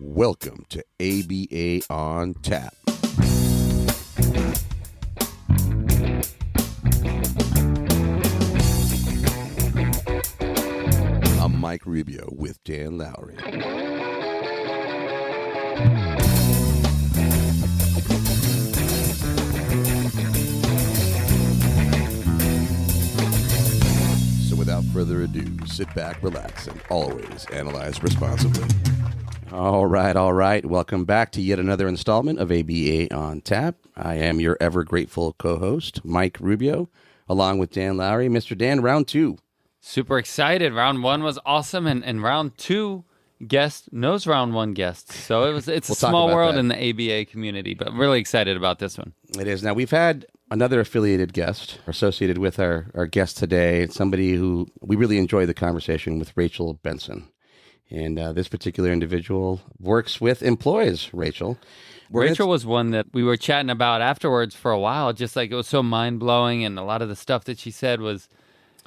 Welcome to ABA on Tap. I'm Mike Rubio with Dan Lowry. So without further ado, sit back, relax, and always analyze responsibly. All right. Welcome back to yet another installment of ABA on Tap. I am your ever grateful co-host, Mike Rubio, along with Dan Lowry. Mr. Dan, round two. Super excited. Round one was awesome, and round two guest knows round one guests. So it's We'll a small world that in the ABA community, but I'm really excited about this one. It is. Now, we've had another affiliated guest associated with our guest today, somebody who we really enjoy the conversation with, Rachel Benson. And this particular individual employs Rachel. Rachel was one that we were chatting about afterwards for a while, just like it was so mind-blowing, and a lot of the stuff that she said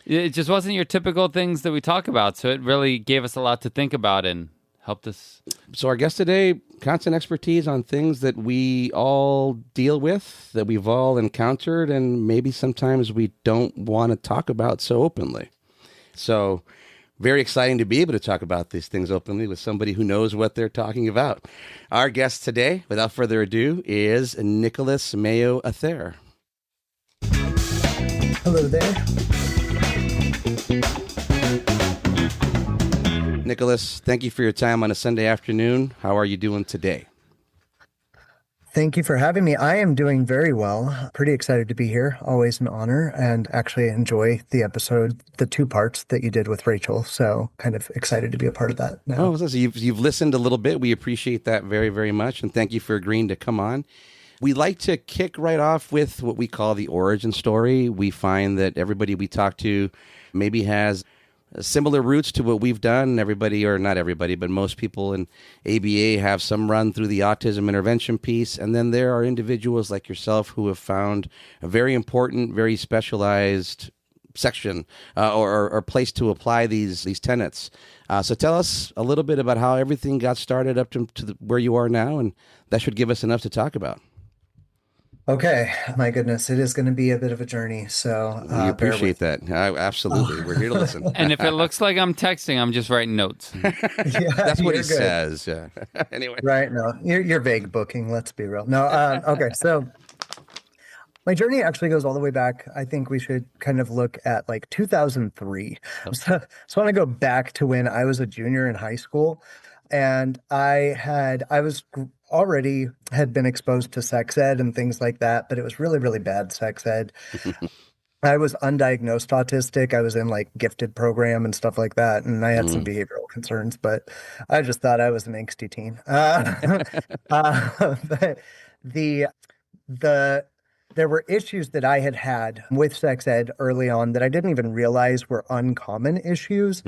it just wasn't your typical things that we talk about. So it really gave us a lot to think about and helped us. So our guest today, constant expertise on things that we all deal with, that we've all encountered, and maybe sometimes we don't want to talk about so openly. So very exciting to be able to talk about these things openly with somebody who knows what they're talking about. Our guest today, without further ado, is Nicholas Maio-Aether. Hello there. Nicholas, thank you for your time on a Sunday afternoon. How are you doing today? Thank you for having me. I am doing very well. Pretty excited to be here. Always an honor, and actually enjoy the episode, the two parts that you did with Rachel. So kind of excited to be a part of that now. Oh, so you've listened a little bit. We appreciate that very, very much. And thank you for agreeing to come on. We like to kick right off with what we call the origin story. We find that everybody we talk to maybe has similar roots to what we've done. Everybody, or not everybody, but most people in ABA have some run through the autism intervention piece. And then there are individuals like yourself who have found a very important, very specialized section or place to apply these tenets. So tell us a little bit about how everything got started up to where you are now, and that should give us enough to talk about. Okay, my goodness, it is going to be a bit of a journey. So we appreciate that. Absolutely. We're here to listen. And if it looks like I'm texting, I'm just writing notes. Yeah, that's what he good. says. Yeah. Anyway. Right. No, you're vague booking. Let's be real. No. Okay. So my journey actually goes all the way back. I think we should kind of look at like 2003. Okay. So I want to go back to when I was a junior in high school, and I already had been exposed to sex ed and things like that, but it was really, really bad sex ed. I was undiagnosed autistic. I was in like gifted program and stuff like that. And I had some behavioral concerns, but I just thought I was an angsty teen. But there were issues that I had with sex ed early on that I didn't even realize were uncommon issues.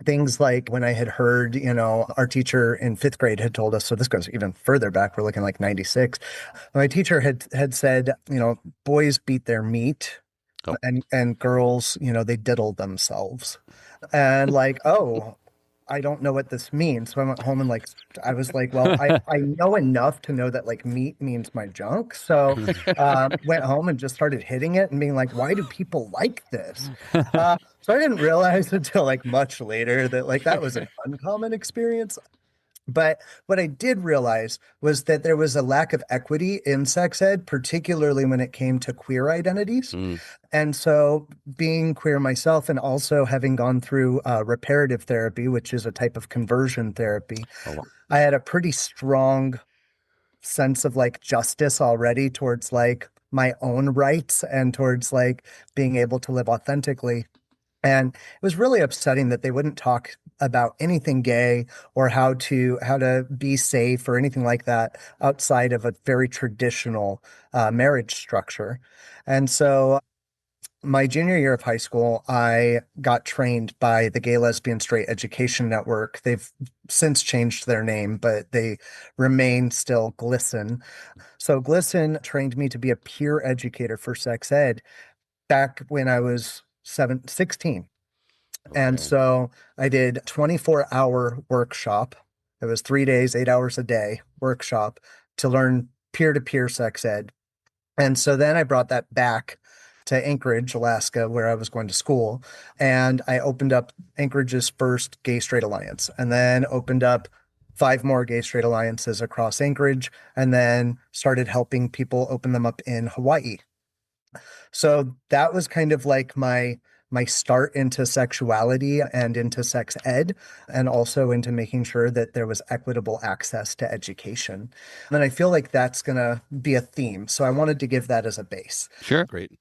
Things like when I had heard, our teacher in 5th grade had told us, so this goes even further back, we're looking like 96. My teacher had said, boys beat their meat and girls, they diddle themselves. And like, oh, I don't know what this means. So I went home and I was like, well, I know enough to know that like meat means my junk. So went home and just started hitting it and being like, why do people like this? So I didn't realize until like much later that like that was an uncommon experience. But what I did realize was that there was a lack of equity in sex ed, particularly when it came to queer identities. And so being queer myself and also having gone through reparative therapy, which is a type of conversion therapy, I had a pretty strong sense of like justice already towards like my own rights and towards like being able to live authentically. And it was really upsetting that they wouldn't talk about anything gay or how to be safe or anything like that outside of a very traditional marriage structure. And so my junior year of high school, I got trained by the Gay, Lesbian, Straight Education Network. They've since changed their name, but they remain still GLSEN. So GLSEN trained me to be a peer educator for sex ed back when I was 16. Okay. And so I did 24-hour workshop It was 3 days, 8 hours a day workshop to learn peer-to-peer sex ed. And so then I brought that back to Anchorage, Alaska, where I was going to school. And I opened up Anchorage's first gay straight alliance, and then opened up 5 more gay straight alliances across Anchorage, and then started helping people open them up in Hawaii. So that was kind of like my start into sexuality and into sex ed, and also into making sure that there was equitable access to education. And I feel like that's going to be a theme. So I wanted to give that as a base. Sure. Great.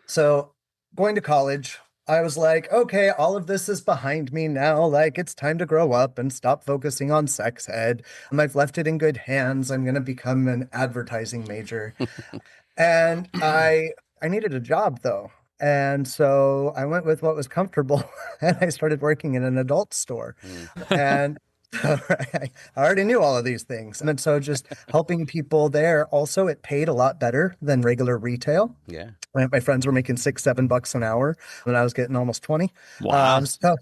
So going to college, I was like, okay, all of this is behind me now. Like, it's time to grow up and stop focusing on sex ed. I've left it in good hands. I'm going to become an advertising major. And I needed a job though. And so I went with what was comfortable, and I started working in an adult store. And I already knew all of these things. And so just helping people there. Also, it paid a lot better than regular retail. Yeah. My friends were making $6-7 an hour, and I was getting almost 20. Wow. So,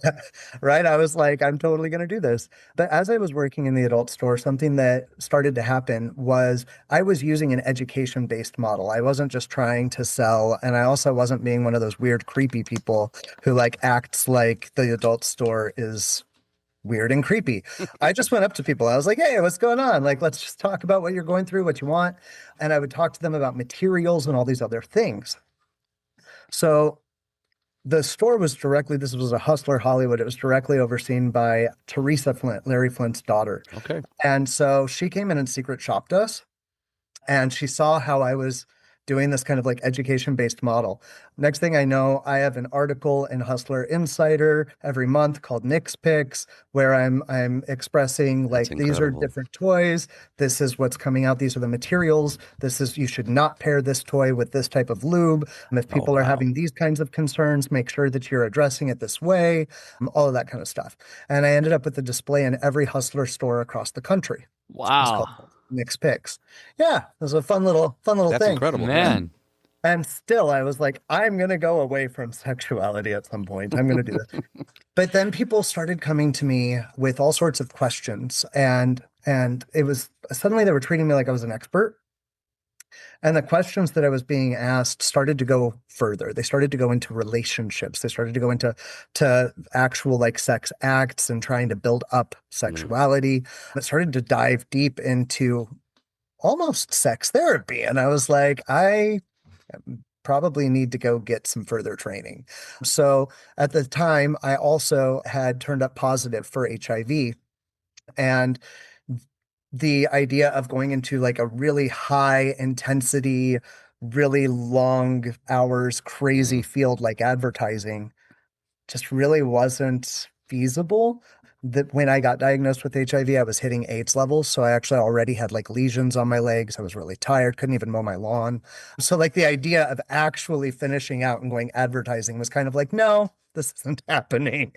right, I was like, I'm totally going to do this. But as I was working in the adult store, something that started to happen was I was using an education-based model. I wasn't just trying to sell, and I also wasn't being one of those weird, creepy people who like acts like the adult store is weird and creepy. I just went up to people. I was like, hey, what's going on? Like, let's just talk about what you're going through, what you want. And I would talk to them about materials and all these other things. So the store was directly, this was a Hustler Hollywood. It was directly overseen by Teresa Flint, Larry Flint's daughter. Okay. And so she came in and secret shopped us, and she saw how I was doing this kind of like education-based model. Next thing I know, I have an article in Hustler Insider every month called Nick's Picks, where I'm expressing like, these are different toys. This is what's coming out. These are the materials. You should not pair this toy with this type of lube. If people are having these kinds of concerns, make sure that you're addressing it this way, all of that kind of stuff. And I ended up with a display in every Hustler store across the country. Wow. It's called Nick's Picks. Yeah, it was a fun little That's thing. incredible. Man. And still, I was like, I'm going to go away from sexuality at some point. I'm going to do this. But then people started coming to me with all sorts of questions. And it was suddenly they were treating me like I was an expert. And the questions that I was being asked started to go further. They started to go into relationships. They started to go into actual like sex acts and trying to build up sexuality. It started to dive deep into almost sex therapy. And I was like, I probably need to go get some further training. So at the time, I also had turned up positive for HIV. And the idea of going into like a really high intensity, really long hours, crazy field like advertising just really wasn't feasible. That when I got diagnosed with HIV, I was hitting AIDS levels. So I actually already had like lesions on my legs. I was really tired, couldn't even mow my lawn. So like the idea of actually finishing out and going advertising was kind of like, no, this isn't happening.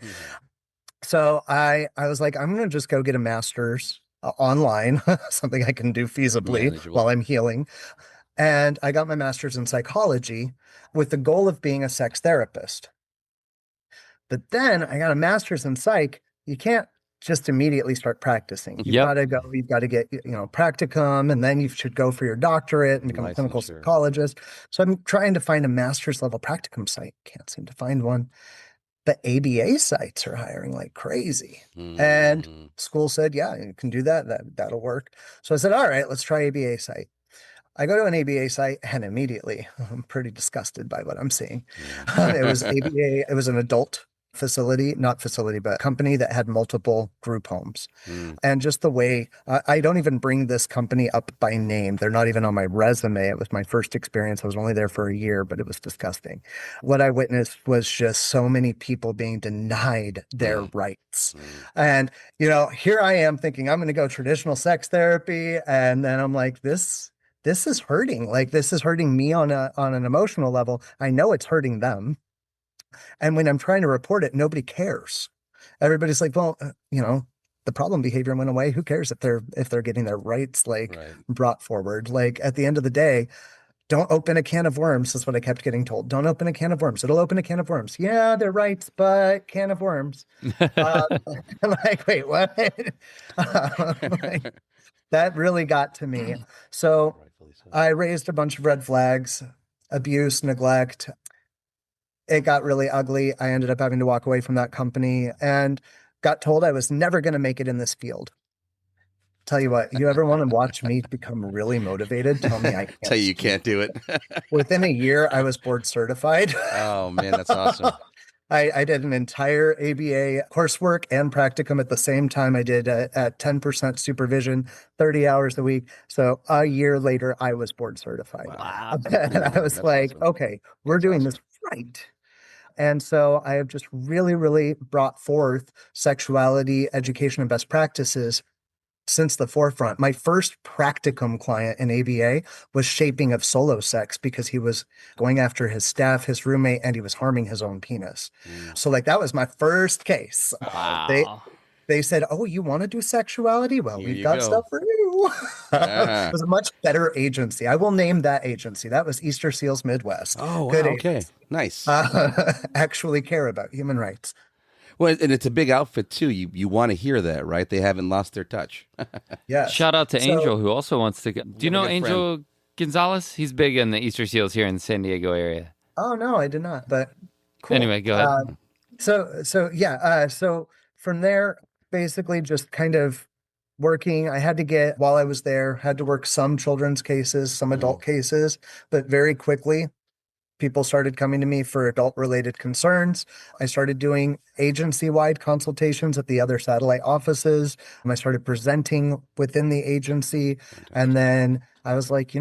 So I was like, I'm going to just go get a master's online, something I can do feasibly while I'm healing. And I got my master's in psychology with the goal of being a sex therapist. But then I got a master's in psych. You can't just immediately start practicing. You've got to get, practicum, and then you should go for your doctorate and become a clinical psychologist. So I'm trying to find a master's level practicum site. Can't seem to find one. The ABA sites are hiring like crazy. And school said, yeah, you can do that. That'll work. So I said, all right, let's try ABA site. I go to an ABA site, and immediately I'm pretty disgusted by what I'm seeing. It was ABA. It was an adult not company that had multiple group homes. And just the way, I don't even bring this company up by name. They're not even on my resume. It was my first experience. I was only there for a year, but it was disgusting. What I witnessed was just so many people being denied their rights. And, here I am thinking I'm going to go traditional sex therapy. And then I'm like, this is hurting. Like, this is hurting me on an emotional level. I know it's hurting them. And when I'm trying to report it, nobody cares. Everybody's like, well, the problem behavior went away. Who cares if they're getting their rights brought forward? Like, at the end of the day, Don't open a can of worms, is what I kept getting told. Don't open a can of worms. It'll open a can of worms. Yeah, they're right, but can of worms. I'm like, wait, what? Like, that really got to me. So Rightfully so. I raised a bunch of red flags, abuse, neglect. It got really ugly. I ended up having to walk away from that company and got told I was never going to make it in this field. Tell you what, you ever want to watch me become really motivated? Tell me I Tell can't. you can't do it. Within a year, I was board certified. Oh man, that's awesome. I did an entire ABA coursework and practicum at the same time. I did at 10% supervision, 30 hours a week. So a year later, I was board certified. Wow. And I was That's like, awesome. okay, we're That's doing awesome. this right. And so I have just really, really brought forth sexuality, education, and best practices since the forefront. My first practicum client in ABA was shaping of solo sex because he was going after his staff, his roommate, and he was harming his own penis. So like that was my first case. They Wow. they said, "Oh, you want to do sexuality? Well, Here we've you got go. stuff for you." It Yeah. was a much better agency. I will name that agency. That was Easter Seals Midwest. Oh Good wow. Okay. agency. Nice. Actually care about human rights. Well, and it's a big outfit too. You want to hear that, right? They haven't lost their touch. Yes. Shout out to So, Angel, who also wants to go. Do you have a know good Angel Gonzalez? He's big in the Easter Seals here in the San Diego area. oh no, I did not, but cool. Anyway, go ahead. So from there, basically just kind of working. I had to get, while I was there, had to work some children's cases, some adult cases, but very quickly, people started coming to me for adult related concerns. I started doing agency wide consultations at the other satellite offices. I started presenting within the agency. And then I was like,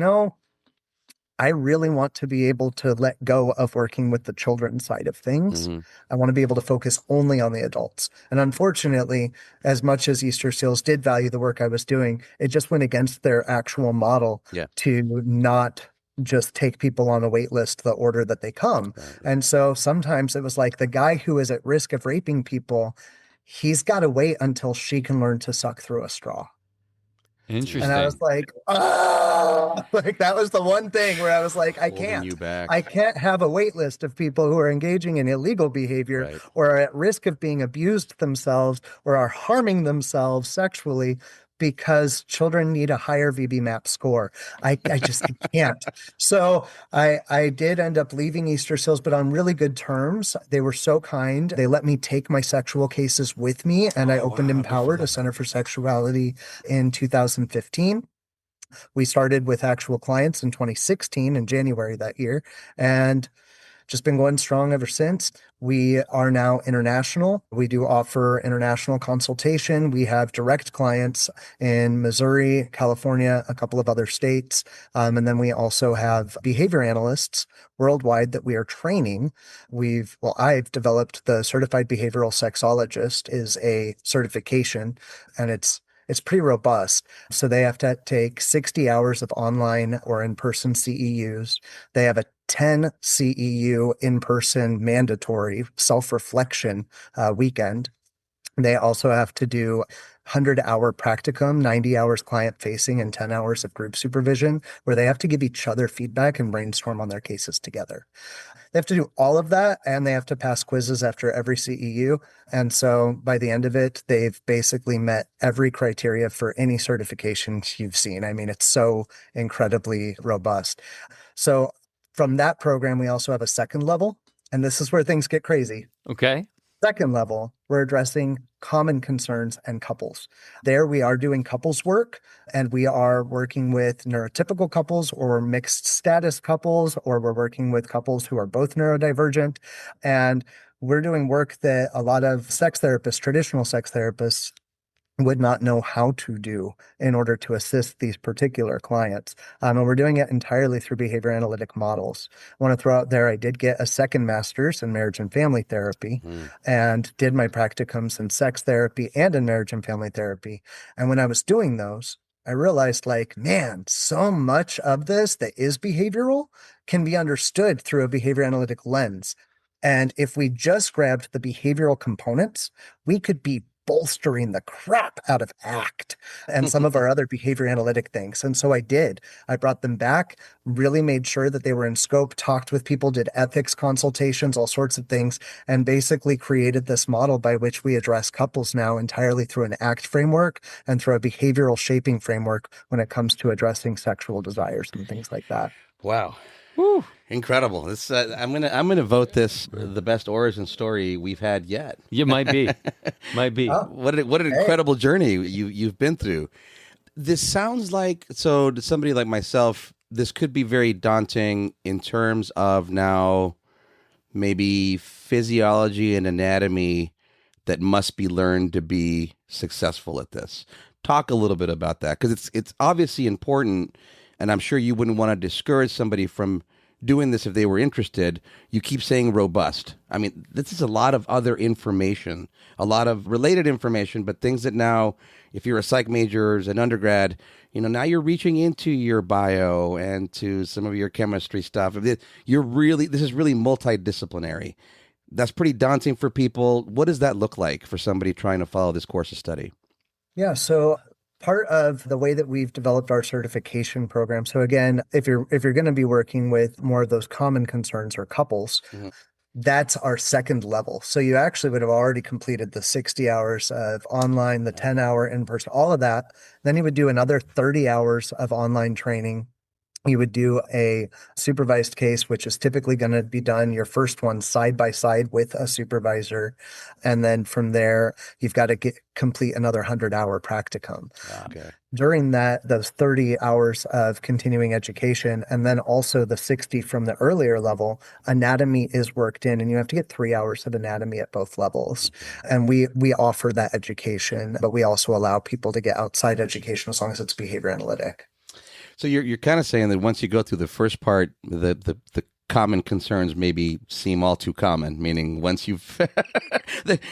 I really want to be able to let go of working with the children's side of things. Mm-hmm. I want to be able to focus only on the adults. And unfortunately, as much as Easter Seals did value the work I was doing, it just went against their actual model Yeah. to not just take people on a wait list the order that they come. Right. And so sometimes it was like the guy who is at risk of raping people, he's got to wait until she can learn to suck through a straw. And I was Interesting. like, oh, like that was the one thing where I was like, Holding you back. I can't have a wait list of people who are engaging in illegal behavior Right. or are at risk of being abused themselves or are harming themselves sexually because children need a higher VB-MAP score. I just can't. So I did end up leaving Easter Seals, but on really good terms. They were so kind. They let me take my sexual cases with me, and I opened wow, good for Empowered, a them. Center for Sexuality, in 2015. We started with actual clients in 2016 in January that year, and just been going strong ever since. We are now international. We do offer international consultation. We have direct clients in Missouri, California, a couple of other states. And then we also have behavior analysts worldwide that we are training. I've developed the certified behavioral sexologist is a certification, and it's pretty robust. So they have to take 60 hours of online or in-person CEUs. They have a 10 CEU in-person mandatory self-reflection weekend. They also have to do 100-hour practicum, 90 hours client facing, and 10 hours of group supervision, where they have to give each other feedback and brainstorm on their cases together. They have to do all of that, and they have to pass quizzes after every CEU. And so by the end of it, they've basically met every criteria for any certification you've seen. I mean, it's so incredibly robust. So from that program, we also have a second level, and this is where things get crazy. Okay. Second level, we're addressing common concerns and couples. There we are doing couples work, and we are working with neurotypical couples or mixed status couples, or we're working with couples who are both neurodivergent. And we're doing work that a lot of sex therapists, traditional sex therapists, would not know how to do in order to assist these particular clients. And we're doing it entirely through behavior analytic models. I want to throw out there, I did get a second master's in marriage and family therapy and did my practicums in sex therapy and in marriage and family therapy. And when I was doing those, I realized like, man, so much of this that is behavioral can be understood through a behavior analytic lens. And if we just grabbed the behavioral components, we could be bolstering the crap out of ACT and some of our other behavior analytic things. And so I did. I brought them back, really made sure that they were in scope, talked with people, did ethics consultations, all sorts of things, and basically created this model by which we address couples now entirely through an ACT framework and through a behavioral shaping framework when it comes to addressing sexual desires and things like that. Wow. Woo. Incredible. This I'm gonna vote this the best origin story we've had yet. You might be. Might be. Oh. What an incredible journey you've been through. This sounds like, so to somebody like myself, this could be very daunting in terms of now maybe physiology and anatomy that must be learned to be successful at this. Talk a little bit about that, because it's obviously important, and I'm sure you wouldn't want to discourage somebody from doing this if they were interested. You keep saying robust. I mean, this is a lot of other information, a lot of related information, but things that now, if you're a psych major or an undergrad, now you're reaching into your bio and to some of your chemistry stuff. This is really multidisciplinary. That's pretty daunting for people. What does that look like for somebody trying to follow this course of study? Yeah, so part of the way that we've developed our certification program. So again, if you're going to be working with more of those common concerns or couples, that's our second level. So you actually would have already completed the 60 hours of online, the 10-hour in person, all of that. Then you would do another 30 hours of online training. You would do a supervised case, which is typically going to be done, your first one side by side with a supervisor. And then from there, you've got to complete another 100-hour practicum. Okay. During those 30 hours of continuing education, and then also the 60 from the earlier level, anatomy is worked in, and you have to get 3 hours of anatomy at both levels. And we offer that education, but we also allow people to get outside education as long as it's behavior analytic. So you're kind of saying that once you go through the first part, the common concerns maybe seem all too common. Meaning once you've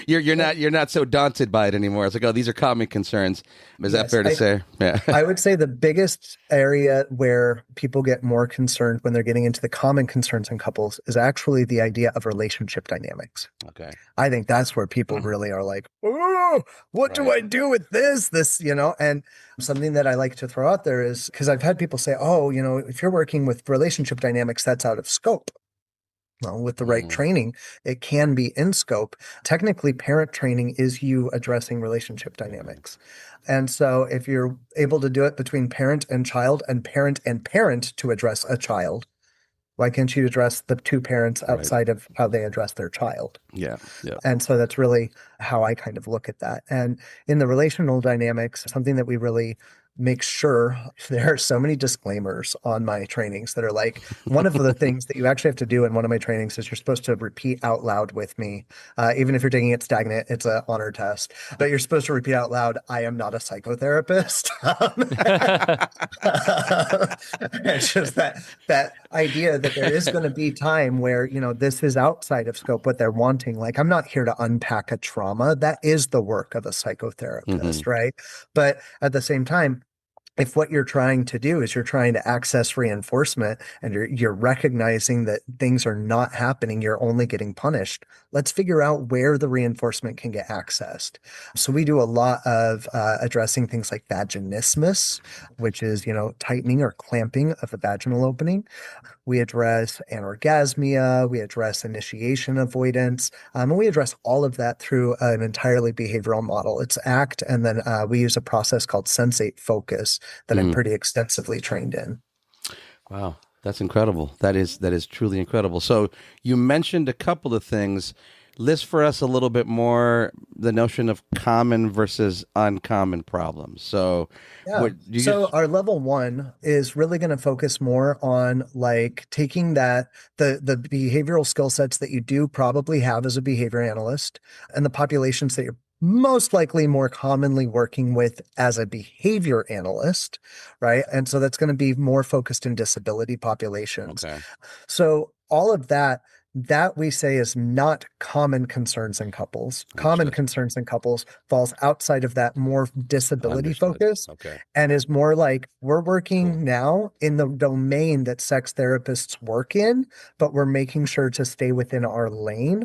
you're not so daunted by it anymore. It's like, oh, these are common concerns. Is that fair to say? Yeah. I would say the biggest area where people get more concerned when they're getting into the common concerns in couples is actually the idea of relationship dynamics. Okay. I think that's where people really are like, oh, what do I do with this? And something that I like to throw out there is, because I've had people say, oh, if you're working with relationship dynamics, that's out of scope. Well, with the right training, it can be in scope. Technically, parent training is you addressing relationship dynamics. And so if you're able to do it between parent and child and parent to address a child, why can't you address the two parents outside of how they address their child? Yeah. And so that's really how I kind of look at that. And in the relational dynamics, something that we really make sure, there are so many disclaimers on my trainings that are like, one of the things that you actually have to do in one of my trainings is you're supposed to repeat out loud with me. Even if you're taking it stagnant, it's an honor test, but you're supposed to repeat out loud, I am not a psychotherapist. It's just that idea that there is going to be time where, this is outside of scope, what they're wanting. Like, I'm not here to unpack a trauma. That is the work of a psychotherapist, right? But at the same time, if what you're trying to do is you're trying to access reinforcement and you're recognizing that things are not happening, you're only getting punished, let's figure out where the reinforcement can get accessed. So we do a lot of addressing things like vaginismus, which is, tightening or clamping of the vaginal opening. We address anorgasmia, we address initiation avoidance, and we address all of that through an entirely behavioral model. It's ACT, and then we use a process called Sensate Focus that I'm pretty extensively trained in. Wow, that's incredible. That is truly incredible. So you mentioned a couple of things. List for us a little bit more the notion of common versus uncommon problems. So, our level 1 is really going to focus more on like taking the behavioral skill sets that you do probably have as a behavior analyst and the populations that you're most likely more commonly working with as a behavior analyst, right? And so that's going to be more focused in disability populations. Okay. So all of that That we say is not common concerns in couples. Common Understood. concerns in couples falls outside of that more disability Understood. focus Okay. and is more like we're working Cool. now in the domain that sex therapists work in, but we're making sure to stay within our lane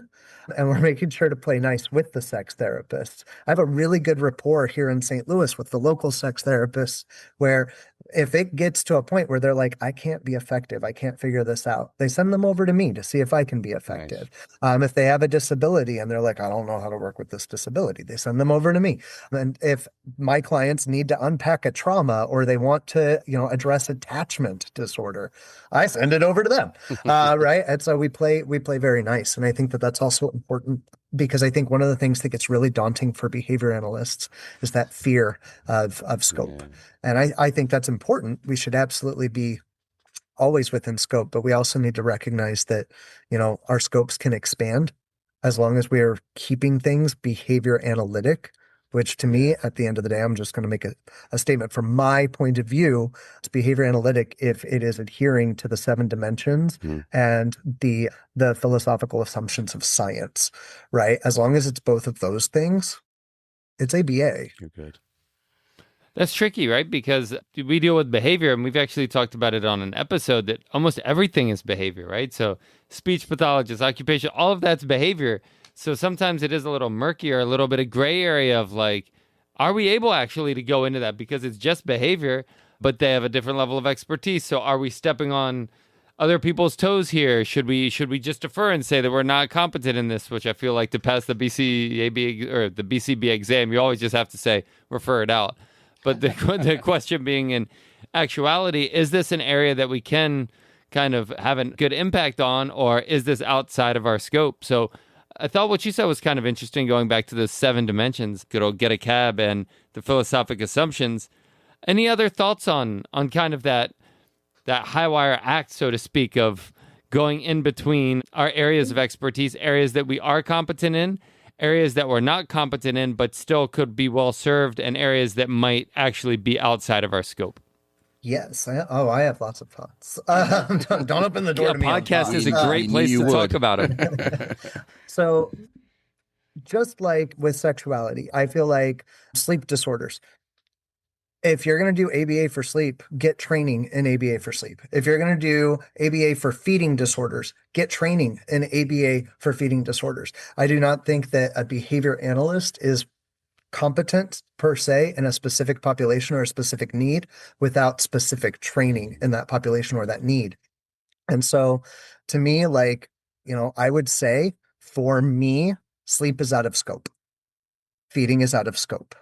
and we're making sure to play nice with the sex therapists. I have a really good rapport here in St. Louis with the local sex therapists where if it gets to a point where they're like, I can't be effective, I can't figure this out, they send them over to me to see if I can be effective. If they have a disability and they're like, I don't know how to work with this disability, they send them over to me. And if my clients need to unpack a trauma or they want to, address attachment disorder, I send it over to them. Right. And so we play very nice. And I think that that's also important because I think one of the things that gets really daunting for behavior analysts is that fear of scope. Yeah. And I think that's important. We should absolutely be always within scope, but we also need to recognize that, our scopes can expand as long as we are keeping things behavior analytic, which to me, at the end of the day, I'm just going to make a statement from my point of view. It's behavior analytic if it is adhering to the 7 dimensions and the philosophical assumptions of science, right? As long as it's both of those things, it's ABA. You're good. That's tricky, right? Because we deal with behavior, and we've actually talked about it on an episode that almost everything is behavior, right? So speech pathologists, occupation, all of that's behavior. So sometimes it is a little murkier, a little bit of gray area of like, are we able actually to go into that? Because it's just behavior, but they have a different level of expertise. So are we stepping on other people's toes here? Should we just defer and say that we're not competent in this, which I feel like to pass the BCAB or the BCBA exam, you always just have to say, refer it out. But the question being, in actuality, is this an area that we can kind of have a good impact on, or is this outside of our scope? So I thought what you said was kind of interesting, going back to the 7 dimensions, good old get a cab and the philosophic assumptions. Any other thoughts on kind of that high wire act, so to speak, of going in between our areas of expertise, areas that we are competent in, areas that we're not competent in, but still could be well served, and areas that might actually be outside of our scope? Yes. I have lots of thoughts. Don't open the door to me. Podcast is a great place to talk about it. So just like with sexuality, I feel like sleep disorders. If you're going to do ABA for sleep, get training in ABA for sleep. If you're going to do ABA for feeding disorders, get training in ABA for feeding disorders. I do not think that a behavior analyst is competent per se in a specific population or a specific need without specific training in that population or that need. And so to me, I would say for me, sleep is out of scope. Feeding is out of scope.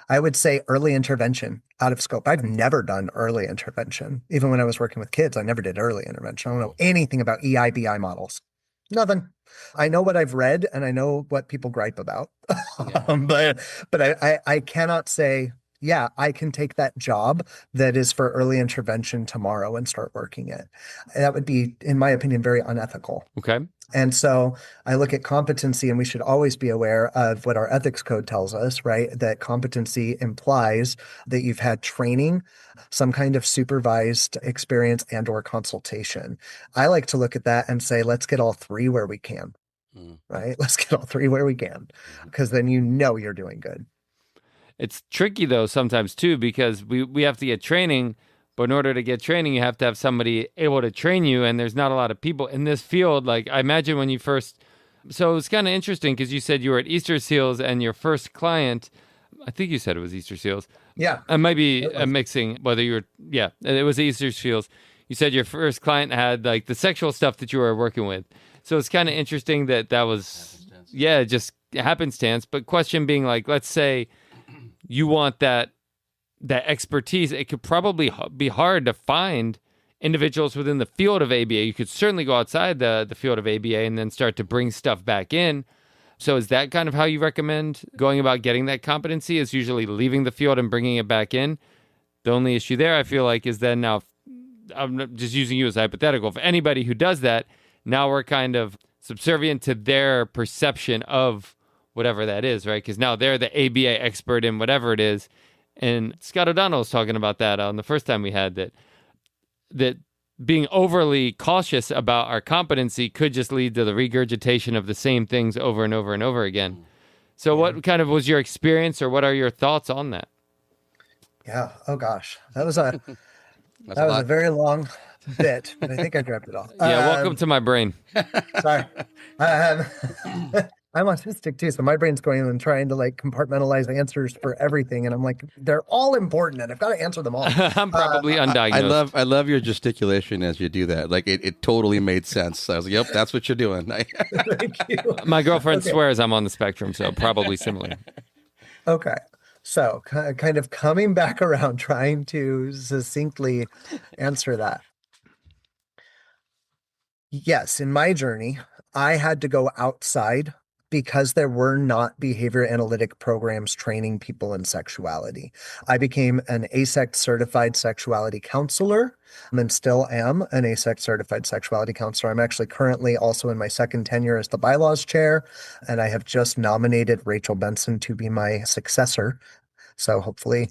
I would say early intervention, out of scope. I've never done early intervention. Even when I was working with kids, I never did early intervention. I don't know anything about EIBI models. Nothing. I know what I've read and I know what people gripe about. Yeah. But I cannot say, yeah, I can take that job that is for early intervention tomorrow and start working it. That would be, in my opinion, very unethical. Okay. And so I look at competency, and we should always be aware of what our ethics code tells us, right? That competency implies that you've had training, some kind of supervised experience and or consultation. I like to look at that and say, let's get all 3 where we can, right? Let's get all 3 where we can, because then you're doing good. It's tricky, though, sometimes, too, because we have to get training. But in order to get training, you have to have somebody able to train you, and there's not a lot of people in this field. Like, I imagine when you first... So it was kind of interesting because you said you were at Easter Seals, and your first client... I think you said it was Easter Seals. Yeah. I might be mixing whether you were... Yeah, it was Easter Seals. You said your first client had, like, the sexual stuff that you were working with. So it's kind of interesting that was... Yeah, just happenstance. But question being, like, let's say you want that expertise. It could probably be hard to find individuals within the field of ABA. You could certainly go outside the field of ABA and then start to bring stuff back in. So is that kind of how you recommend going about getting that competency, is usually leaving the field and bringing it back in? The only issue there, I feel like, is then now, I'm just using you as a hypothetical, for anybody who does that, now we're kind of subservient to their perception of whatever that is, right? Because now they're the ABA expert in whatever it is. And Scott O'Donnell was talking about that on the first time we had that being overly cautious about our competency could just lead to the regurgitation of the same things over and over and over again. So what kind of was your experience, or what are your thoughts on that? Yeah. Oh gosh, that was a That's a lot. very long bit, but I think I grabbed it all. Yeah, welcome to my brain. Sorry. Um, I'm autistic too, so my brain's going and trying to like compartmentalize answers for everything, and I'm like, they're all important, and I've got to answer them all. I'm probably undiagnosed. I love your gesticulation as you do that. Like it totally made sense. I was like, yep, that's what you're doing. Thank you. My girlfriend swears I'm on the spectrum, so probably similar. Okay. So, kind of coming back around, trying to succinctly answer that. Yes, in my journey, I had to go outside because there were not behavior analytic programs training people in sexuality. I became an ASEC certified sexuality counselor and still am an ASEC certified sexuality counselor. I'm actually currently also in my second tenure as the bylaws chair, and I have just nominated Rachel Benson to be my successor. So hopefully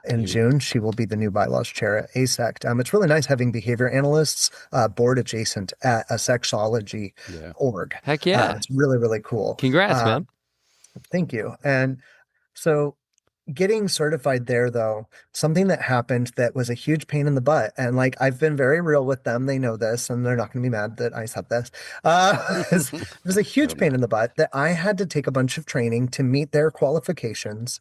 in June, she will be the new bylaws chair at ASECT. It's really nice having behavior analysts board adjacent at a sexology org. Heck yeah. It's really, really cool. Congrats, man. Thank you. And so getting certified there, though, something that happened that was a huge pain in the butt. And like, I've been very real with them. They know this, and they're not going to be mad that I said this. It was a huge pain in the butt that I had to take a bunch of training to meet their qualifications.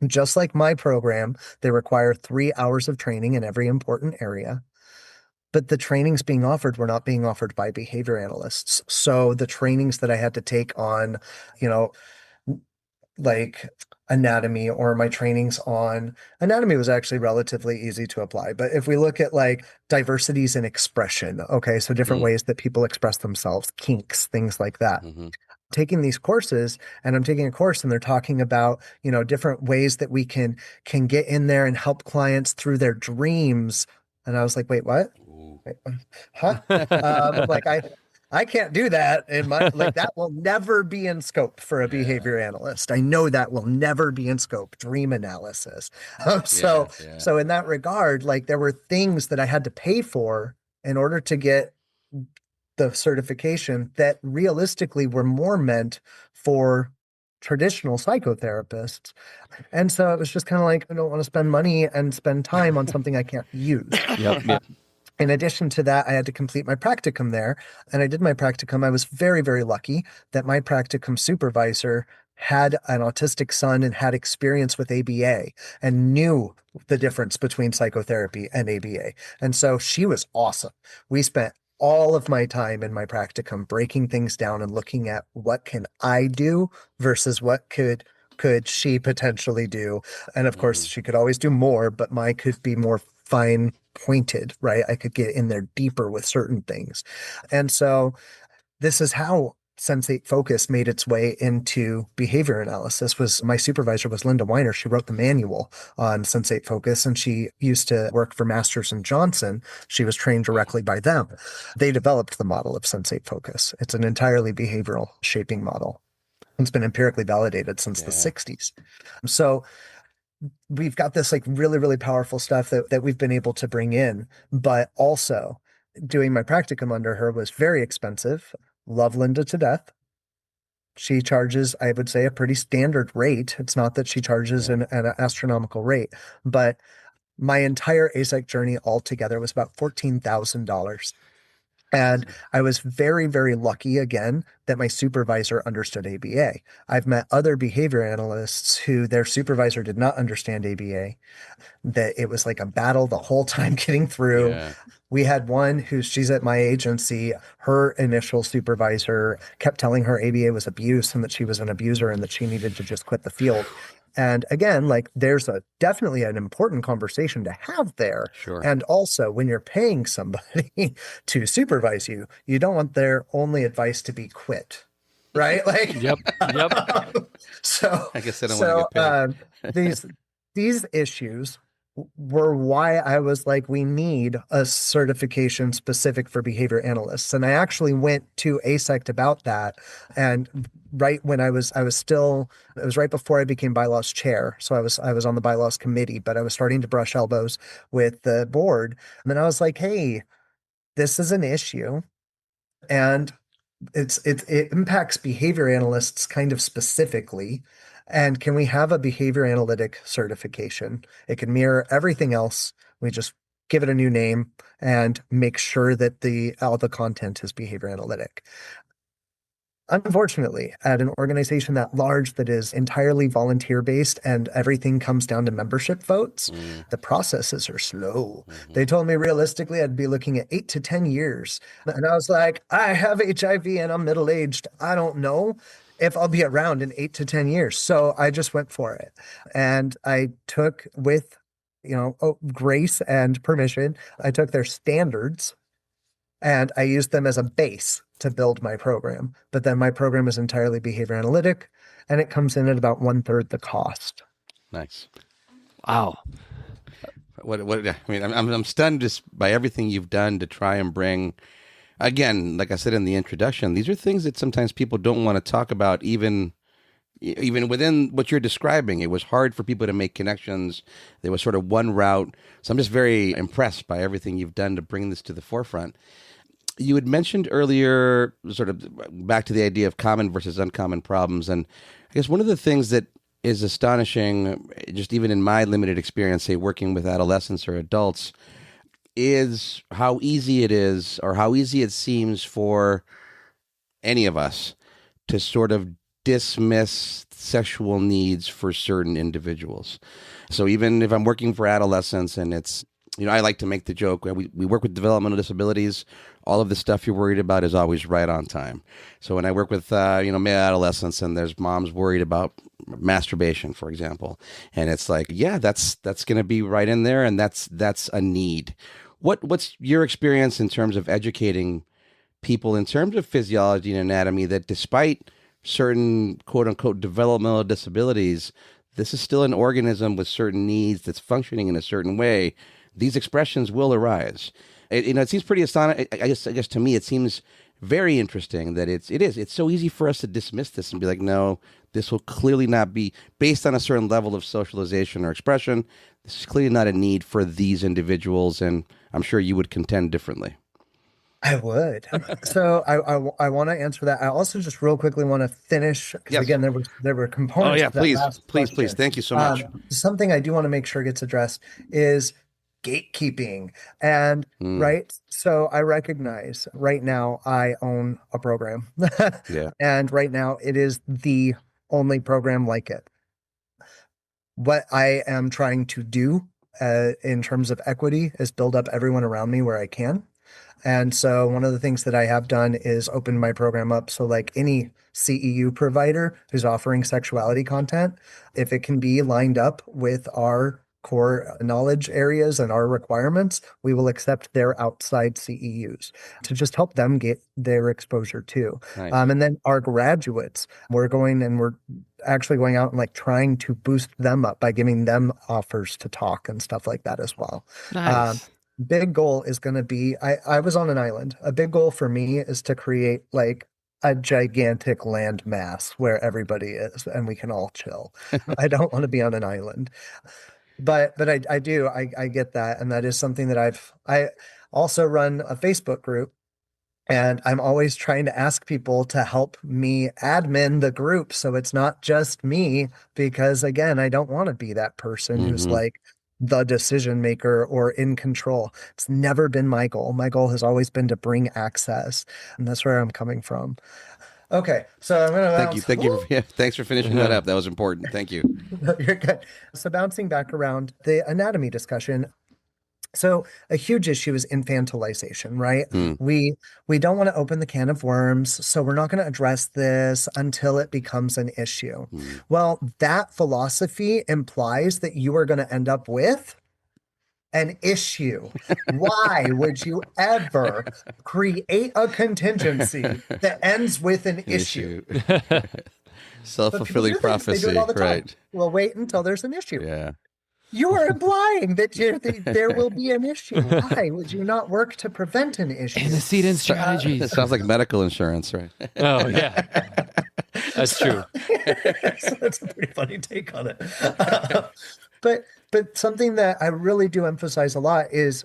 Just like my program, they require 3 hours of training in every important area. But the trainings being offered were not being offered by behavior analysts. So the trainings that I had to take on, like anatomy, or my trainings on anatomy was actually relatively easy to apply. But if we look at like diversities in expression, okay, so different ways that people express themselves, kinks, things like that. Taking these courses, and I'm taking a course and they're talking about, different ways that we can get in there and help clients through their dreams. And I was like, wait, what? Wait, huh? I'm like, I can't do that in my, like, that will never be in scope for a behavior analyst. I know that will never be in scope, dream analysis. So in that regard, like, there were things that I had to pay for in order to get the certification that realistically were more meant for traditional psychotherapists. And so it was just kind of like, I don't want to spend money and spend time on something I can't use. Yep. In addition to that, I had to complete my practicum there. And I did my practicum. I was very, very lucky that my practicum supervisor had an autistic son and had experience with ABA and knew the difference between psychotherapy and ABA. And so she was awesome. We spent all of my time in my practicum breaking things down and looking at what can I do versus what could she potentially do. And of course, she could always do more, but mine could be more fine pointed, right? I could get in there deeper with certain things. And so this is how Sensate Focus made its way into behavior analysis. Was my supervisor was Linda Weiner. She wrote the manual on Sensate Focus, and she used to work for Masters and Johnson. She was trained directly by them. They developed the model of Sensate Focus. It's an entirely behavioral shaping model. It's been empirically validated since the 60s. So we've got this like really, really powerful stuff that we've been able to bring in, but also doing my practicum under her was very expensive. Love Linda to death. She charges, I would say, a pretty standard rate. It's not that she charges an astronomical rate, but my entire ASEC journey altogether was about $14,000. And I was very, very lucky, again, that my supervisor understood ABA. I've met other behavior analysts who their supervisor did not understand ABA, that it was like a battle the whole time getting through. Yeah. We had one she's at my agency. Her initial supervisor kept telling her ABA was abuse and that she was an abuser and that she needed to just quit the field. And again, like there's definitely an important conversation to have there. Sure. And also when you're paying somebody to supervise you, you don't want their only advice to be quit. Right? Like, Yep. So I guess I don't want to get paid. These issues were why I was like, we need a certification specific for behavior analysts. And I actually went to ASECT about that. And right when it was right before I became bylaws chair. So I was on the bylaws committee, but I was starting to brush elbows with the board. And then I was like, hey, this is an issue, and it impacts behavior analysts kind of specifically. And can we have a behavior analytic certification? It can mirror everything else. We just give it a new name and make sure that all the content is behavior analytic. Unfortunately, at an organization that large that is entirely volunteer based and everything comes down to membership votes, the processes are slow. They told me realistically I'd be looking at 8 to 10 years. And I was like, I have HIV and I'm middle aged. I don't know if I'll be around in 8 to 10 years. So I just went for it. And I took with, grace and permission, I took their standards and I used them as a base to build my program. But then my program is entirely behavior analytic, and it comes in at about 1/3 the cost. Nice. Wow. I'm stunned just by everything you've done to try and bring, again, like I said in the introduction, these are things that sometimes people don't want to talk about, even within what you're describing. It was hard for people to make connections. There was sort of one route. So I'm just very impressed by everything you've done to bring this to the forefront. You had mentioned earlier, sort of back to the idea of common versus uncommon problems. And I guess one of the things that is astonishing, just even in my limited experience, say working with adolescents or adults, is how easy it is, or how easy it seems for any of us to sort of dismiss sexual needs for certain individuals. So even if I'm working for adolescents, and it's, I like to make the joke, we work with developmental disabilities, all of the stuff you're worried about is always right on time. So when I work with, male adolescents, and there's moms worried about masturbation, for example, and it's like, yeah, that's going to be right in there, and that's a need. What's your experience in terms of educating people in terms of physiology and anatomy, that despite certain quote unquote developmental disabilities, this is still an organism with certain needs that's functioning in a certain way? These expressions will arise. It seems pretty astonishing. I guess to me, it seems very interesting that it's so easy for us to dismiss this and be like, no, this will clearly not be based on a certain level of socialization or expression. This is clearly not a need for these individuals, and I'm sure you would contend differently. I would. So I want to answer that. I also just real quickly want to finish, because Yes. again, there were components. Oh yeah, to that please, last please. question. Thank you so much. Something I do want to make sure gets addressed is gatekeeping. And right, so I recognize right now I own a program. Yeah. And right now it is the only program like it. What I am trying to do in terms of equity is build up everyone around me where I can. And so one of the things that I have done is open my program up. So like any CEU provider who's offering sexuality content, if it can be lined up with our core knowledge areas and our requirements, we will accept their outside CEUs to just help them get their exposure too. Nice. And then our graduates, we're actually going out and like trying to boost them up by giving them offers to talk and stuff like that as well. Nice. Big goal is going to be, I was on an island. A big goal for me is to create like a gigantic land mass where everybody is and we can all chill. I don't want to be on an island. But I do, I get that. And that is something that I also run a Facebook group, and I'm always trying to ask people to help me admin the group. So it's not just me, because again, I don't want to be that person who's like the decision maker or in control. It's never been my goal. My goal has always been to bring access. And that's where I'm coming from. Okay, so I'm going to bounce. Thank you. Thanks for finishing that up. That was important. Thank you. You're good. So bouncing back around the anatomy discussion. So a huge issue is infantilization, right? We don't want to open the can of worms, so we're not going to address this until it becomes an issue. Well, that philosophy implies that you are going to end up with an issue. Why would you ever create a contingency that ends with an issue? Self-fulfilling prophecy, right? Well, wait until there's an issue. Yeah. You are implying that there will be an issue. Why would you not work to prevent an issue? Antecedent strategies. It sounds like medical insurance, right? Oh, yeah. That's true. That's a pretty funny take on it. But something that I really do emphasize a lot is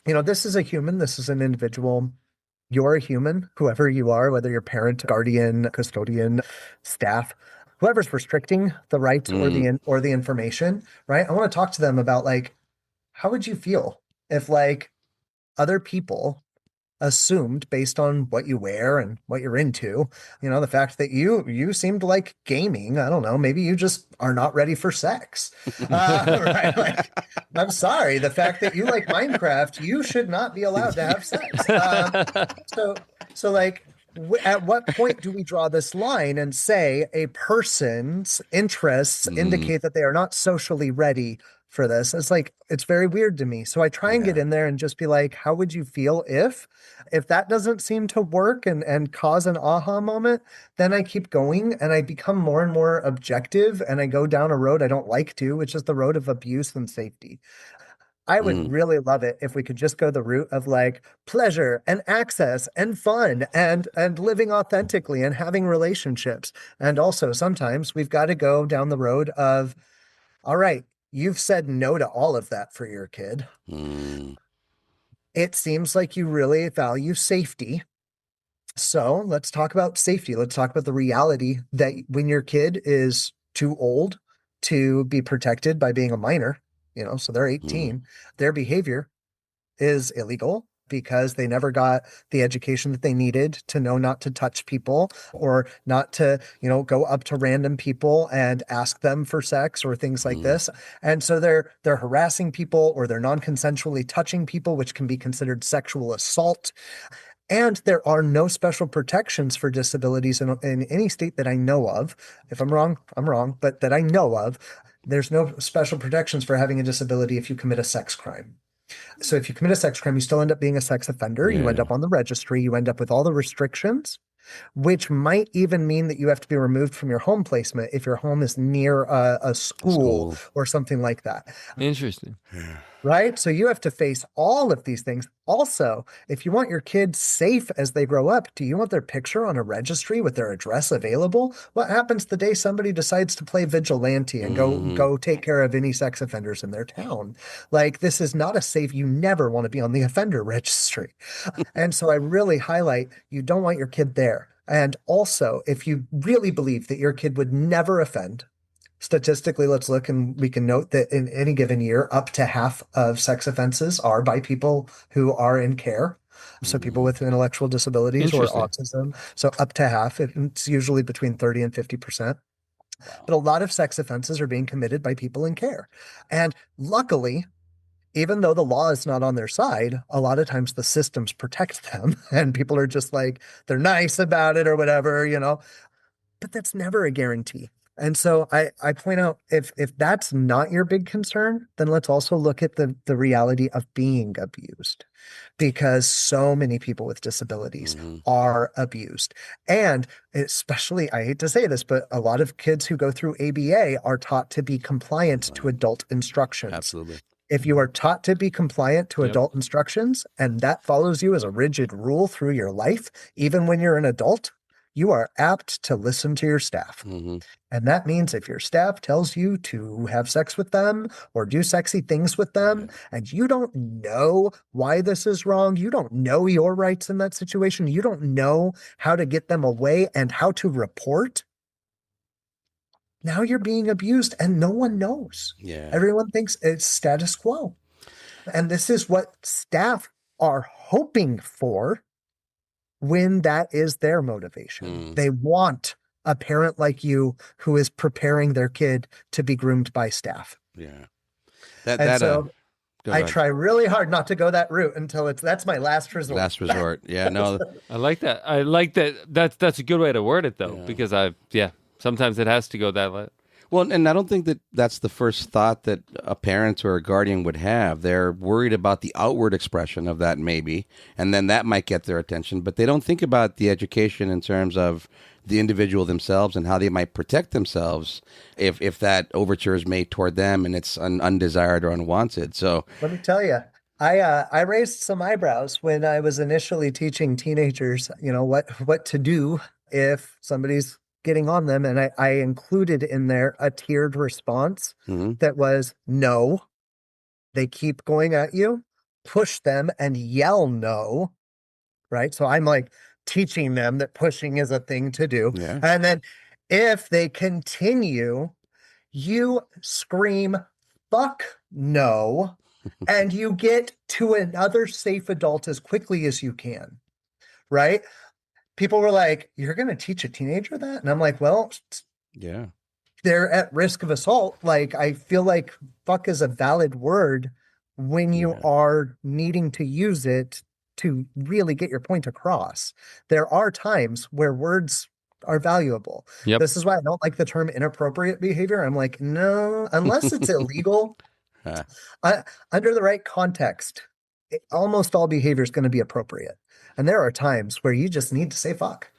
this is a human, this is an individual. You're a human, whoever you are, whether you're parent, guardian, custodian, staff, whoever's restricting the rights or Mm, the information, right? I want to talk to them about like, how would you feel if like other people assumed based on what you wear and what you're into, the fact that you seemed like gaming, I don't know, maybe you just are not ready for sex. Right? Like, I'm sorry, the fact that you like Minecraft, you should not be allowed to have sex. So so like at what point do we draw this line and say a person's interests mm, indicate that they are not socially ready for this? It's like, it's very weird to me. So I try and get yeah. in there and just be like, how would you feel if that doesn't seem to work and cause an aha moment, then I keep going and I become more and more objective and I go down a road I don't like to, which is the road of abuse and safety. I would Mm, really love it if we could just go the route of like pleasure and access and fun and living authentically and having relationships. And also sometimes we've got to go down the road of, all right, you've said no to all of that for your kid. mm, It seems like you really value safety. So let's talk about safety. Let's talk about the reality that when your kid is too old to be protected by being a minor, so they're mm, 18, their behavior is illegal because they never got the education that they needed to know not to touch people or not to, go up to random people and ask them for sex or things like mm, this. And so they're harassing people or they're non-consensually touching people, which can be considered sexual assault. And there are no special protections for disabilities in any state that I know of. If I'm wrong, I'm wrong, but that I know of, there's no special protections for having a disability if you commit a sex crime. So if you commit a sex crime, you still end up being a sex offender. You end yeah. up on the registry. You end up with all the restrictions, which might even mean that you have to be removed from your home placement if your home is near a school School. or something like that. Interesting. Yeah. Right? So you have to face all of these things. Also, if you want your kids safe as they grow up, do you want their picture on a registry with their address available? What happens the day somebody decides to play vigilante and Hmm. go take care of any sex offenders in their town? Like, this is not a safe, you never want to be on the offender registry. And so I really highlight, you don't want your kid there. And also, if you really believe that your kid would never offend, statistically, let's look and we can note that in any given year, up to half of sex offenses are by people who are in care. So people Hmm. with intellectual disabilities or Interesting. autism. So up to half, it's usually between 30 and 50%. Wow. But a lot of sex offenses are being committed by people in care. And luckily, even though the law is not on their side, a lot of times the systems protect them and people are just like, they're nice about it or whatever. But that's never a guarantee. And so I point out if that's not your big concern, then let's also look at the reality of being abused because so many people with disabilities Hmm. are abused. And especially, I hate to say this, but a lot of kids who go through ABA are taught to be compliant to Compliant. adult instructions. Absolutely. If you are taught to be compliant to Yep. adult instructions and that follows you as a rigid rule through your life, even when you're an adult, you are apt to listen to your staff. Hmm. And that means if your staff tells you to have sex with them or do sexy things with them, Right. and you don't know why this is wrong, you don't know your rights in that situation, you don't know how to get them away and how to report, now you're being abused and no one knows. Yeah. Everyone thinks it's status quo. And this is what staff are hoping for when that is their motivation. Mm. They want a parent like you who is preparing their kid to be groomed by staff. Yeah. That And that so Go I ahead. try really hard not to go that route until that's my last resort. Last resort. Yeah. No. I like that. I like that. That's a good way to word it, though, Yeah. because sometimes it has to go that way. Well, and I don't think that that's the first thought that a parent or a guardian would have. They're worried about the outward expression of that, maybe, and then that might get their attention. But they don't think about the education in terms of the individual themselves and how they might protect themselves if that overture is made toward them and it's undesired or unwanted. So, Let me tell you, I raised some eyebrows when I was initially teaching teenagers, what to do if somebody's getting on them, and I included in there a tiered response mhm. that was no, they keep going at you, push them and yell no, right? So I'm like teaching them that pushing is a thing to do. Yeah. And then if they continue, you scream, fuck no, and you get to another safe adult as quickly as you can, right? People were like, you're going to teach a teenager that? And I'm like, well, Yeah. they're at risk of assault. Like, I feel like fuck is a valid word when you Yeah. are needing to use it to really get your point across. There are times where words are valuable. Yep. This is why I don't like the term inappropriate behavior. I'm like, no, unless it's illegal, under the right context, almost all behavior is going to be appropriate. And there are times where you just need to say fuck.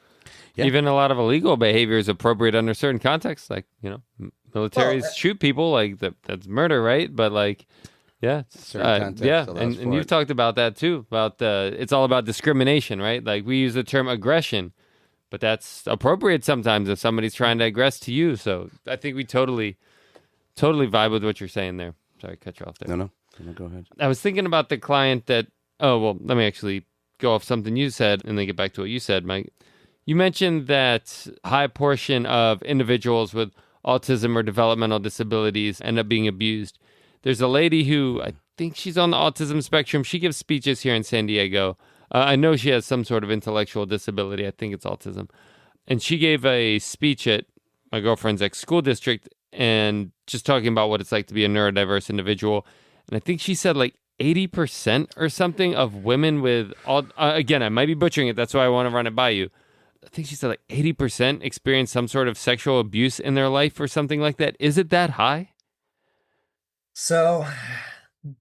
Yeah. Even a lot of illegal behavior is appropriate under certain contexts. Like, militaries shoot people, like that's murder, right? But like, yeah, and you've talked about that too. About it's all about discrimination, right? Like we use the term aggression, but that's appropriate sometimes if somebody's trying to aggress to you. So I think we totally vibe with what you're saying there. Sorry, cut you off there. No, go ahead. I was thinking about the client that. Oh well, let me actually go off something you said and then get back to what you said, Mike. You mentioned that high portion of individuals with autism or developmental disabilities end up being abused. There's a lady who, I think she's on the autism spectrum. She gives speeches here in San Diego. I know she has some sort of intellectual disability. I think it's autism. And she gave a speech at my girlfriend's ex-school district and just talking about what it's like to be a neurodiverse individual. And I think she said like 80% or something of women with, again, I might be butchering it. That's why I want to run it by you. I think she said like 80% experience some sort of sexual abuse in their life or something like that. Is it that high? So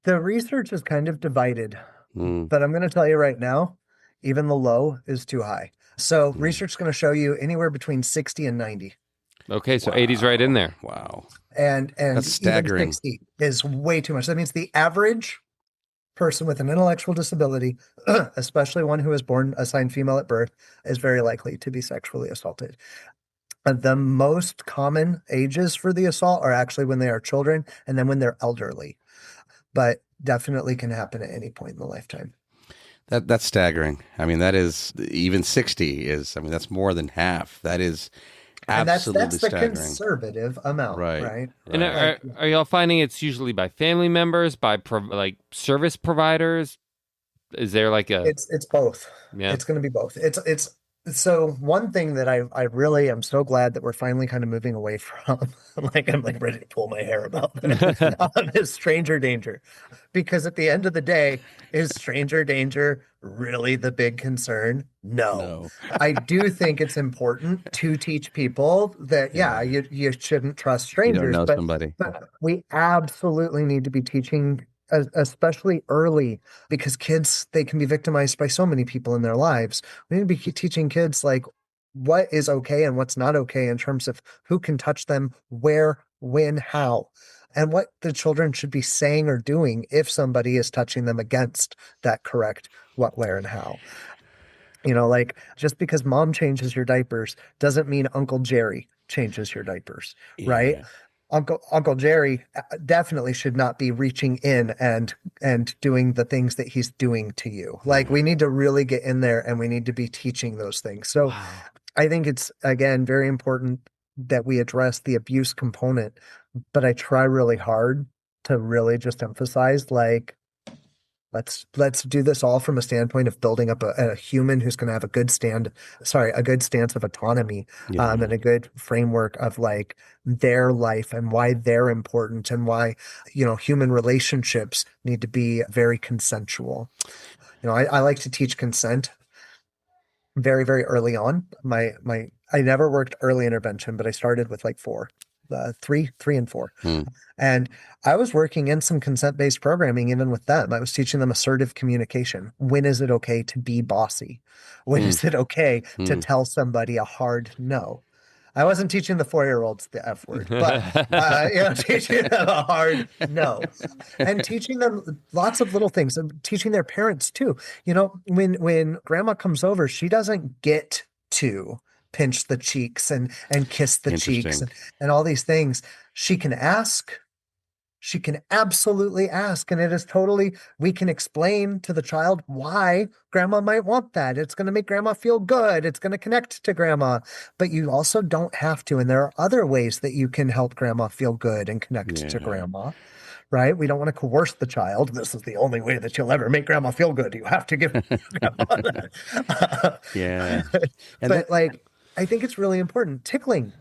the research is kind of divided, but I'm going to tell you right now, even the low is too high. So research is going to show you anywhere between 60 and 90. Okay, so 80's right in there. Wow. And that's staggering. Even 60 is way too much. That means the average person with an intellectual disability, especially one who was born assigned female at birth, is very likely to be sexually assaulted. The most common ages for the assault are actually when they are children and then when they're elderly, but definitely can happen at any point in the lifetime. That's staggering. I mean, that is even 60 is, I mean, that's more than half. That is absolutely that's the staggering. Conservative amount, right? And are y'all finding it's usually by family members, by like service providers? Is there like a? It's both. Yeah, it's going to be both. It's so one thing that I really am so glad that we're finally kind of moving away from, like I'm like ready to pull my hair about this, is stranger danger, because at the end of the day, is stranger danger really the big concern? No. I do think it's important to teach people that you shouldn't trust strangers. You don't know somebody. But we absolutely need to be teaching, especially early, because kids, they can be victimized by so many people in their lives. We need to be teaching kids like what is okay and what's not okay in terms of who can touch them, where, when, how, and what the children should be saying or doing if somebody is touching them against that correct what, where, and how. Like just because mom changes your diapers doesn't mean Uncle Jerry changes your diapers, right? Uncle Jerry definitely should not be reaching in and doing the things that he's doing to you. Like we need to really get in there and we need to be teaching those things. So I think it's, again, very important that we address the abuse component, but I try really hard to really just emphasize like, let's do this all from a standpoint of building up a human who's going to have a good stance of autonomy, and a good framework of like their life and why they're important and why, human relationships need to be very consensual. I like to teach consent very, very early on. I never worked early intervention, but I started with like 3 and 4. And I was working in some consent-based programming even with them. I was teaching them assertive communication. When is it okay to be bossy? When is it okay to tell somebody a hard no? I wasn't teaching the 4-year-olds the F word, but teaching them a hard no, and teaching them lots of little things, and teaching their parents too. When grandma comes over, she doesn't get to pinch the cheeks and kiss the cheeks and all these things. She can ask, she can absolutely ask. And it is totally, we can explain to the child why grandma might want that. It's going to make grandma feel good. It's going to connect to grandma. But you also don't have to. And there are other ways that you can help grandma feel good and connect to grandma. Right? We don't want to coerce the child. This is the only way that you'll ever make grandma feel good. You have to give grandma that. Yeah. And But like, I think it's really important. Tickling.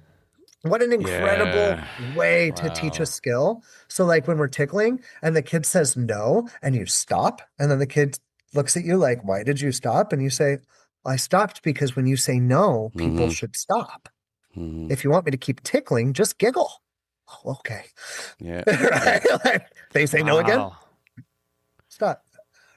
What an incredible way to teach a skill. So like when we're tickling and the kid says no and you stop, and then the kid looks at you like, why did you stop? And you say, I stopped because when you say no, people should stop. If you want me to keep tickling, just giggle. Oh, okay. Yeah. Right? Like, they say no again. Stop.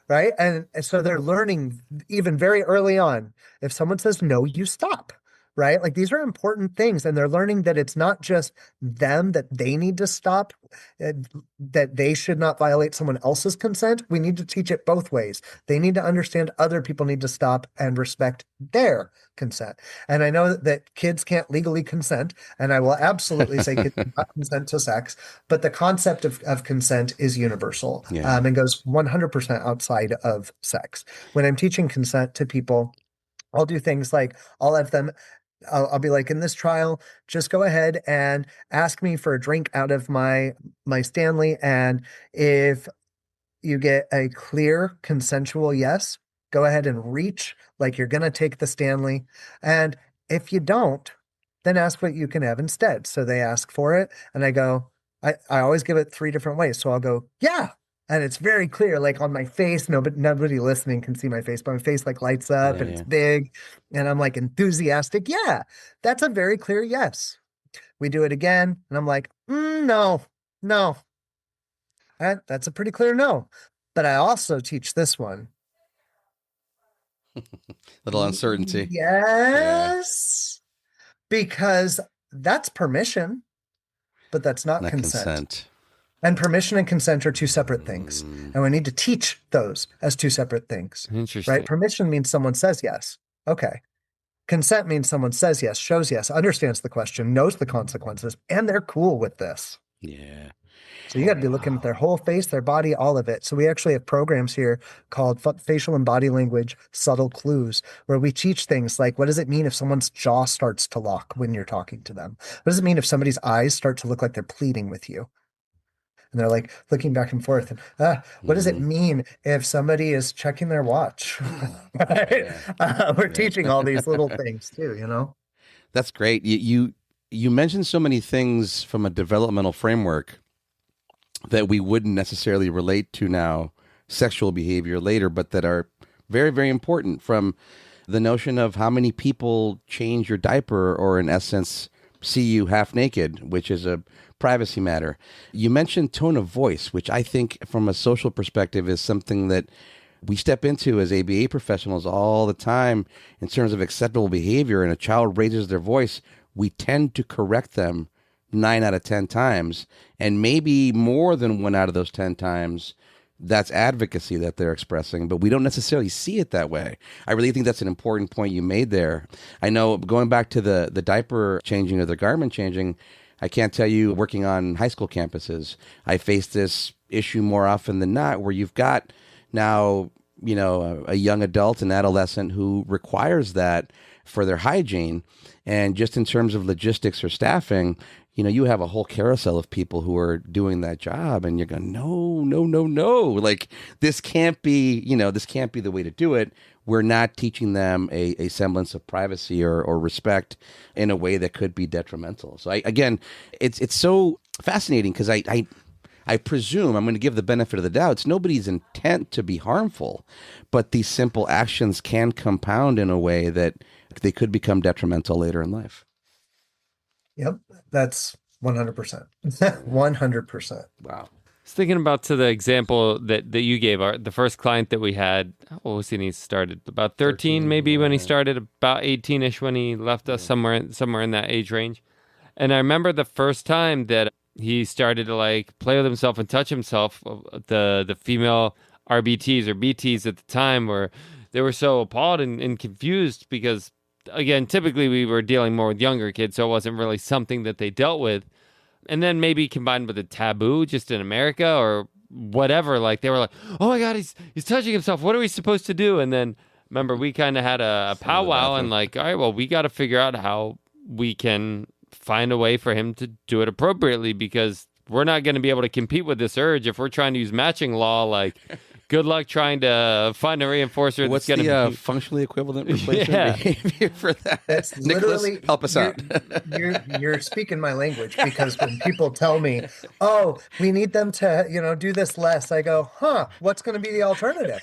Right. And so they're learning even very early on. If someone says no, you stop. Right. Like these are important things. And they're learning that it's not just them that they need to stop, that they should not violate someone else's consent. We need to teach it both ways. They need to understand other people need to stop and respect their consent. And I know that kids can't legally consent. And I will absolutely say kids cannot consent to sex. But the concept of consent is universal and goes 100% outside of sex. When I'm teaching consent to people, I'll do things like I'll be like, in this trial, just go ahead and ask me for a drink out of my Stanley. And if you get a clear consensual yes, go ahead and reach like you're going to take the Stanley. And if you don't, then ask what you can have instead. So they ask for it. And I go, I always give it 3 different ways. So I'll go, yeah. And it's very clear, like on my face, nobody listening can see my face, but my face like lights up and it's big. And I'm like enthusiastic. Yeah, that's a very clear yes. We do it again. And I'm like, no. And that's a pretty clear no. But I also teach this one. Little uncertainty. Yes. Because that's permission, but that's not consent. And permission and consent are 2 separate things. And we need to teach those as 2 separate things. Interesting. Right? Permission means someone says yes. Okay. Consent means someone says yes, shows yes, understands the question, knows the consequences, and they're cool with this. Yeah. So you got to be looking at their whole face, their body, all of it. So we actually have programs here called Facial and Body Language Subtle Clues, where we teach things like, what does it mean if someone's jaw starts to lock when you're talking to them? What does it mean if somebody's eyes start to look like they're pleading with you? And they're like looking back and forth. And what does it mean if somebody is checking their watch? Right? We're teaching all these little things too, you know? That's great. You mentioned so many things from a developmental framework that we wouldn't necessarily relate to now, sexual behavior later, but that are very, very important, from the notion of how many people change your diaper or in essence see you half naked, which is a privacy matter. You mentioned tone of voice, which I think from a social perspective is something that we step into as ABA professionals all the time in terms of acceptable behavior. And a child raises their voice, we tend to correct them 9 out of 10 times. And maybe more than 1 out of those 10 times, that's advocacy that they're expressing, but we don't necessarily see it that way. I really think that's an important point you made there. I know, going back to the diaper changing or the garment changing, I can't tell you, working on high school campuses, I face this issue more often than not, where you've got now, a young adult, an adolescent who requires that for their hygiene. And just in terms of logistics or staffing, you have a whole carousel of people who are doing that job, and you're going, no. Like, this can't be, this can't be the way to do it. We're not teaching them a semblance of privacy or respect in a way that could be detrimental. So it's so fascinating, because I presume, I'm going to give the benefit of the doubt, it's nobody's intent to be harmful, but these simple actions can compound in a way that they could become detrimental later in life. Yep, that's 100%. 100%. Wow. I was thinking about the example that you gave, the first client that we had. What was he started? About 13 maybe when he started, about 18-ish when he left us, somewhere in that age range. And I remember the first time that he started to play with himself and touch himself, the female RBTs or BTs at the time they were so appalled and confused, because again, typically we were dealing more with younger kids, so it wasn't really something that they dealt with. And then maybe combined with a taboo just in America or whatever, like they were like, oh my God, he's touching himself. What are we supposed to do? And then remember, we kind of had a powwow and like, all right, well, we got to figure out how we can find a way for him to do it appropriately, because we're not going to be able to compete with this urge if we're trying to use matching law. Like, good luck trying to find a reinforcer. What's that's the functionally equivalent replacement behavior for that? That's Nicholas, literally, help us out. You're speaking my language, because when people tell me, oh, we need them to, do this less, I go, what's going to be the alternative?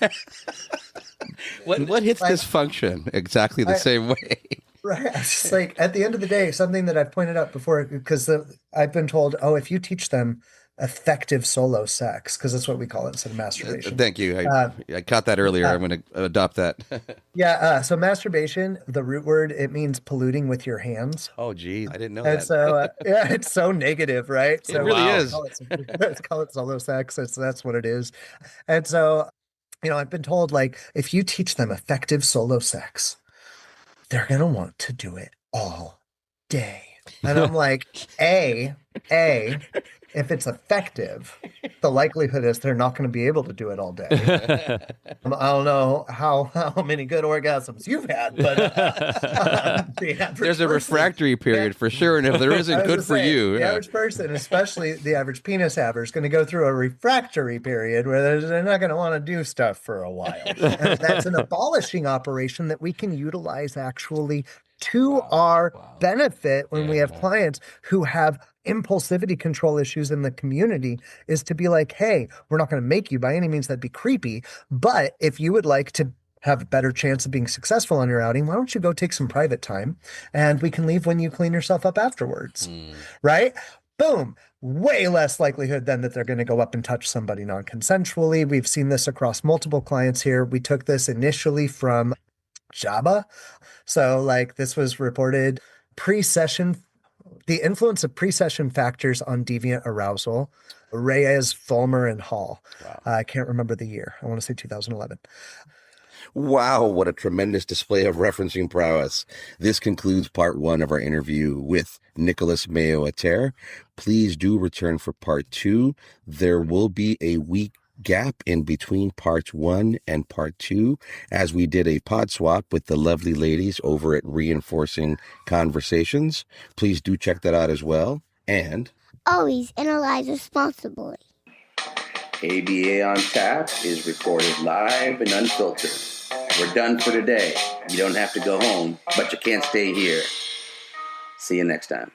What hits this function exactly the same way? Right. It's just like, at the end of the day, something that I've pointed out before, because I've been told, oh, if you teach them effective solo sex, because that's what we call it instead of masturbation. Thank you. I caught that earlier. I'm going to adopt that. So masturbation, the root word, it means polluting with your hands. Oh, geez. I didn't know And that. so, it's so negative, right? It really is. Let's call it solo sex. That's what it is. And so, I've been told, like, if you teach them effective solo sex, they're going to want to do it all day. And I'm like, if it's effective, the likelihood is they're not going to be able to do it all day. I don't know how many good orgasms you've had, but there's a refractory period for sure, and if there isn't, good for you. The average person, especially the average penis haver, is going to go through a refractory period where they're not going to want to do stuff for a while. And that's an abolishing operation that we can utilize actually to our benefit when we have clients who have impulsivity control issues in the community, is to be like, hey, we're not going to make you by any means, that'd be creepy, but if you would like to have a better chance of being successful on your outing, why don't you go take some private time and we can leave when you clean yourself up afterwards, right? Boom. Way less likelihood then that they're going to go up and touch somebody non-consensually. We've seen this across multiple clients here. We took this initially from Java. So like this was reported pre-session, the influence of pre-session factors on deviant arousal, Reyes, Fulmer, and Hall. Wow. I can't remember the year. I want to say 2011. Wow, what a tremendous display of referencing prowess. This concludes part 1 of our interview with Nicholas Maio-Aether. Please do return for part 2. There will be a week gap in between part 1 and part 2, as we did a pod swap with the lovely ladies over at Reinforcing Conversations. Please do check that out as well. And always analyze responsibly. ABA on Tap is recorded live and unfiltered. We're done for today. You don't have to go home, but you can't stay here. See you next time.